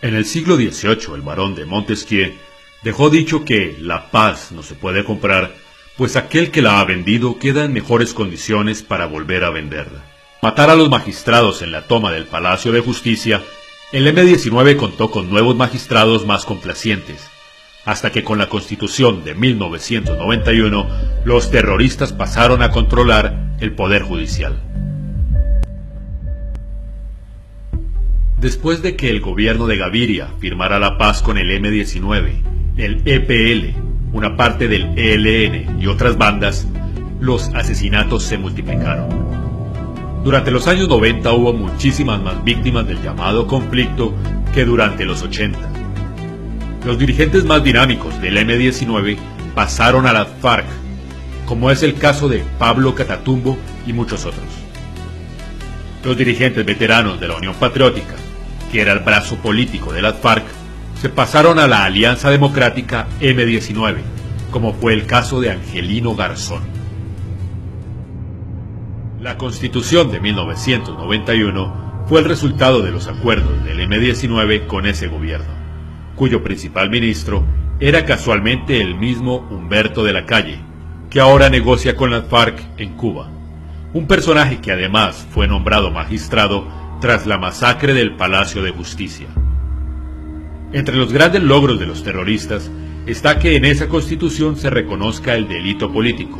En el siglo XVIII, el barón de Montesquieu dejó dicho que la paz no se puede comprar, pues aquel que la ha vendido queda en mejores condiciones para volver a venderla. Matar a los magistrados en la toma del Palacio de Justicia, el M-19 contó con nuevos magistrados más complacientes, hasta que con la Constitución de 1991 los terroristas pasaron a controlar el Poder Judicial. Después de que el gobierno de Gaviria firmara la paz con el M-19, el EPL, una parte del ELN y otras bandas, los asesinatos se multiplicaron. Durante los años 90 hubo muchísimas más víctimas del llamado conflicto que durante los 80. Los dirigentes más dinámicos del M-19 pasaron a las FARC, como es el caso de Pablo Catatumbo y muchos otros. Los dirigentes veteranos de la Unión Patriótica, que era el brazo político de las FARC, se pasaron a la Alianza Democrática M-19, como fue el caso de Angelino Garzón. La Constitución de 1991 fue el resultado de los acuerdos del M-19 con ese gobierno, cuyo principal ministro era casualmente el mismo Humberto de la Calle, que ahora negocia con las FARC en Cuba, un personaje que además fue nombrado magistrado tras la masacre del Palacio de Justicia. Entre los grandes logros de los terroristas está que en esa Constitución se reconozca el delito político,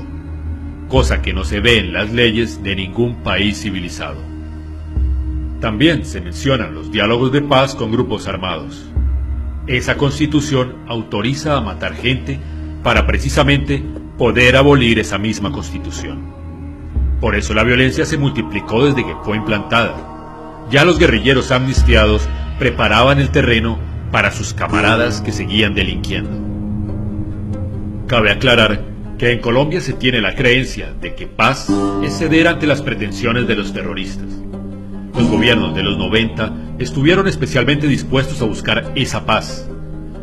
cosa que no se ve en las leyes de ningún país civilizado. También se mencionan los diálogos de paz con grupos armados. Esa Constitución autoriza a matar gente para precisamente poder abolir esa misma Constitución. Por eso la violencia se multiplicó desde que fue implantada. Ya los guerrilleros amnistiados preparaban el terreno para sus camaradas que seguían delinquiendo. Cabe aclarar que en Colombia se tiene la creencia de que paz es ceder ante las pretensiones de los terroristas. Los gobiernos de los 90 estuvieron especialmente dispuestos a buscar esa paz,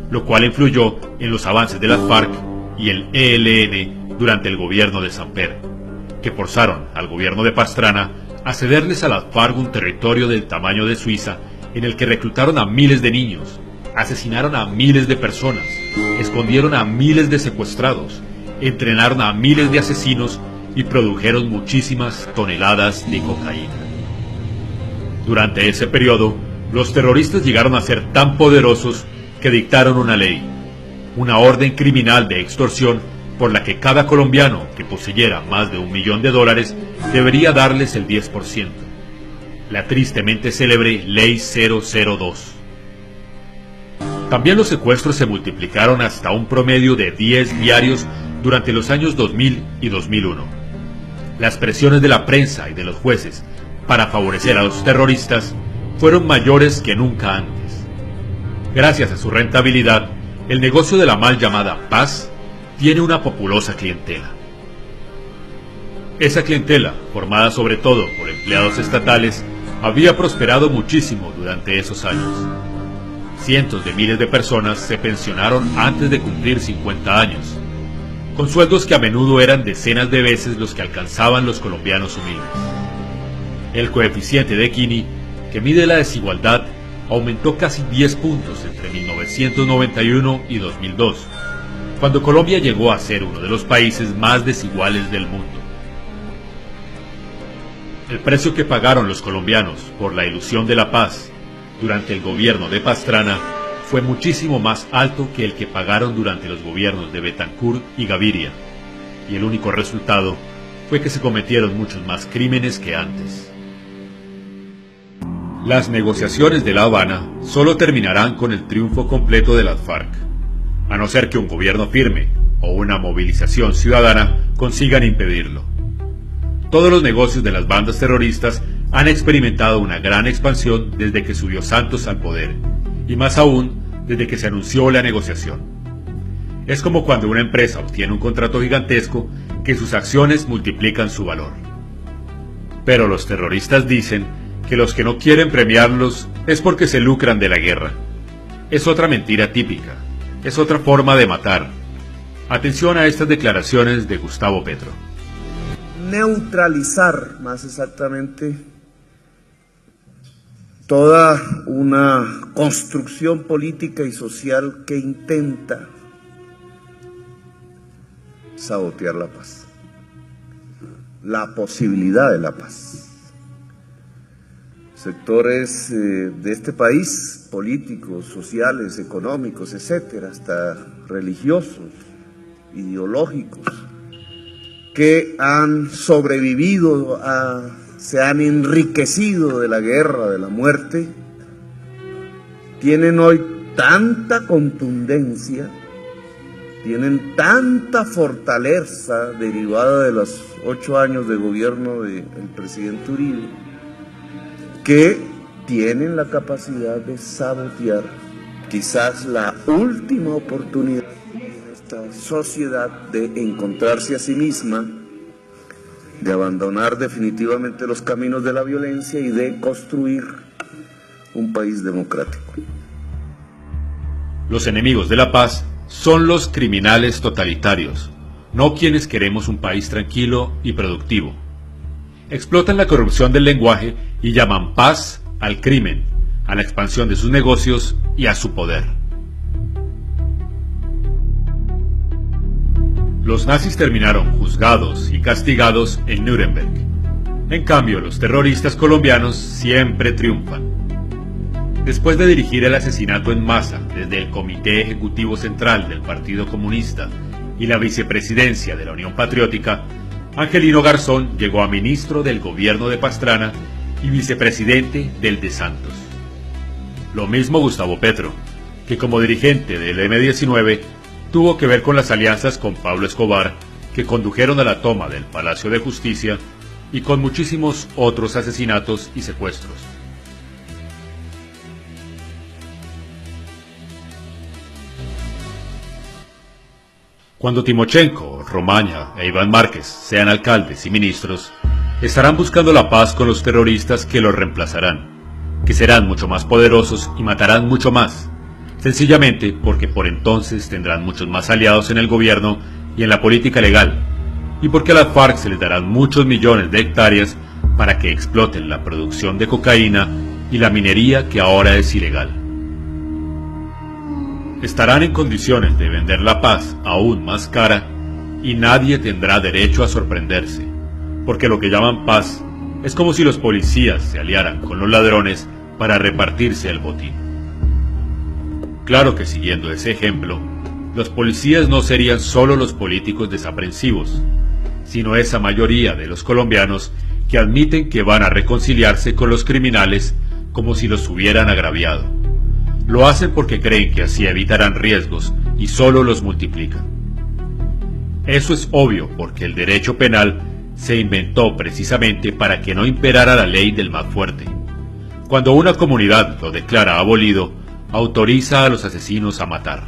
lo cual influyó en los avances de las FARC y el ELN durante el gobierno de Samper, que forzaron al gobierno de Pastrana a cederles a las FARC un territorio del tamaño de Suiza, en el que reclutaron a miles de niños, asesinaron a miles de personas, escondieron a miles de secuestrados, entrenaron a miles de asesinos y produjeron muchísimas toneladas de cocaína. Durante ese periodo, los terroristas llegaron a ser tan poderosos que dictaron una ley, una orden criminal de extorsión por la que cada colombiano que poseyera más de $1 millón debería darles el 10%, la tristemente célebre Ley 002. También los secuestros se multiplicaron hasta un promedio de 10 diarios durante los años 2000 y 2001. Las presiones de la prensa y de los jueces para favorecer a los terroristas fueron mayores que nunca antes. Gracias a su rentabilidad, el negocio de la mal llamada paz tiene una populosa clientela. Esa clientela, formada sobre todo por empleados estatales, había prosperado muchísimo durante esos años. Cientos de miles de personas se pensionaron antes de cumplir 50 años, con sueldos que a menudo eran decenas de veces los que alcanzaban los colombianos humildes. El coeficiente de Gini, que mide la desigualdad, aumentó casi 10 puntos entre 1991 y 2002, cuando Colombia llegó a ser uno de los países más desiguales del mundo. El precio que pagaron los colombianos por la ilusión de la paz durante el gobierno de Pastrana fue muchísimo más alto que el que pagaron durante los gobiernos de Betancourt y Gaviria, y el único resultado fue que se cometieron muchos más crímenes que antes. Las negociaciones de La Habana solo terminarán con el triunfo completo de las FARC, a no ser que un gobierno firme o una movilización ciudadana consigan impedirlo. Todos los negocios de las bandas terroristas han experimentado una gran expansión desde que subió Santos al poder, y más aún desde que se anunció la negociación. Es como cuando una empresa obtiene un contrato gigantesco que sus acciones multiplican su valor. Pero los terroristas dicen que los que no quieren premiarlos es porque se lucran de la guerra. Es otra mentira típica, es otra forma de matar. Atención a estas declaraciones de Gustavo Petro. Neutralizar, más exactamente, toda una construcción política y social que intenta sabotear la paz, la posibilidad de la paz. Sectores de este país, políticos, sociales, económicos, etcétera, hasta religiosos, ideológicos, que han sobrevivido, se han enriquecido de la guerra, de la muerte, tienen hoy tanta contundencia, tienen tanta fortaleza derivada de los 8 años de gobierno del presidente Uribe, que tienen la capacidad de sabotear quizás la última oportunidad de esta sociedad de encontrarse a sí misma, de abandonar definitivamente los caminos de la violencia y de construir un país democrático. Los enemigos de la paz son los criminales totalitarios, no quienes queremos un país tranquilo y productivo. Explotan la corrupción del lenguaje y llaman paz al crimen, a la expansión de sus negocios y a su poder. Los nazis terminaron juzgados y castigados en Nuremberg. En cambio, los terroristas colombianos siempre triunfan. Después de dirigir el asesinato en masa desde el Comité Ejecutivo Central del Partido Comunista y la vicepresidencia de la Unión Patriótica, Angelino Garzón llegó a ministro del gobierno de Pastrana y vicepresidente del de Santos. Lo mismo Gustavo Petro, que como dirigente del M-19 tuvo que ver con las alianzas con Pablo Escobar que condujeron a la toma del Palacio de Justicia y con muchísimos otros asesinatos y secuestros. Cuando Timochenko, Romaña e Iván Márquez sean alcaldes y ministros, estarán buscando la paz con los terroristas que los reemplazarán, que serán mucho más poderosos y matarán mucho más, sencillamente porque por entonces tendrán muchos más aliados en el gobierno y en la política legal, y porque a las FARC se les darán muchos millones de hectáreas para que exploten la producción de cocaína y la minería que ahora es ilegal. Estarán en condiciones de vender la paz aún más cara y nadie tendrá derecho a sorprenderse, porque lo que llaman paz es como si los policías se aliaran con los ladrones para repartirse el botín. Claro que siguiendo ese ejemplo, los policías no serían solo los políticos desaprensivos, sino esa mayoría de los colombianos que admiten que van a reconciliarse con los criminales como si los hubieran agraviado. Lo hacen porque creen que así evitarán riesgos y solo los multiplican. Eso es obvio porque el derecho penal se inventó precisamente para que no imperara la ley del más fuerte. Cuando una comunidad lo declara abolido, autoriza a los asesinos a matar.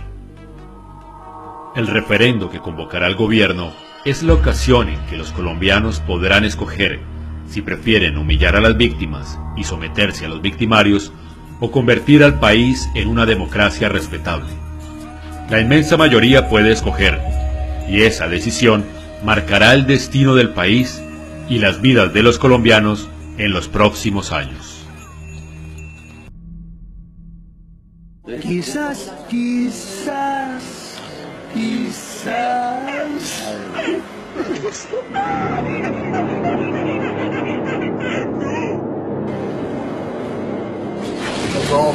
El referendo que convocará el gobierno es la ocasión en que los colombianos podrán escoger si prefieren humillar a las víctimas y someterse a los victimarios o convertir al país en una democracia respetable. La inmensa mayoría puede escoger, y esa decisión marcará el destino del país y las vidas de los colombianos en los próximos años. Quizás. No,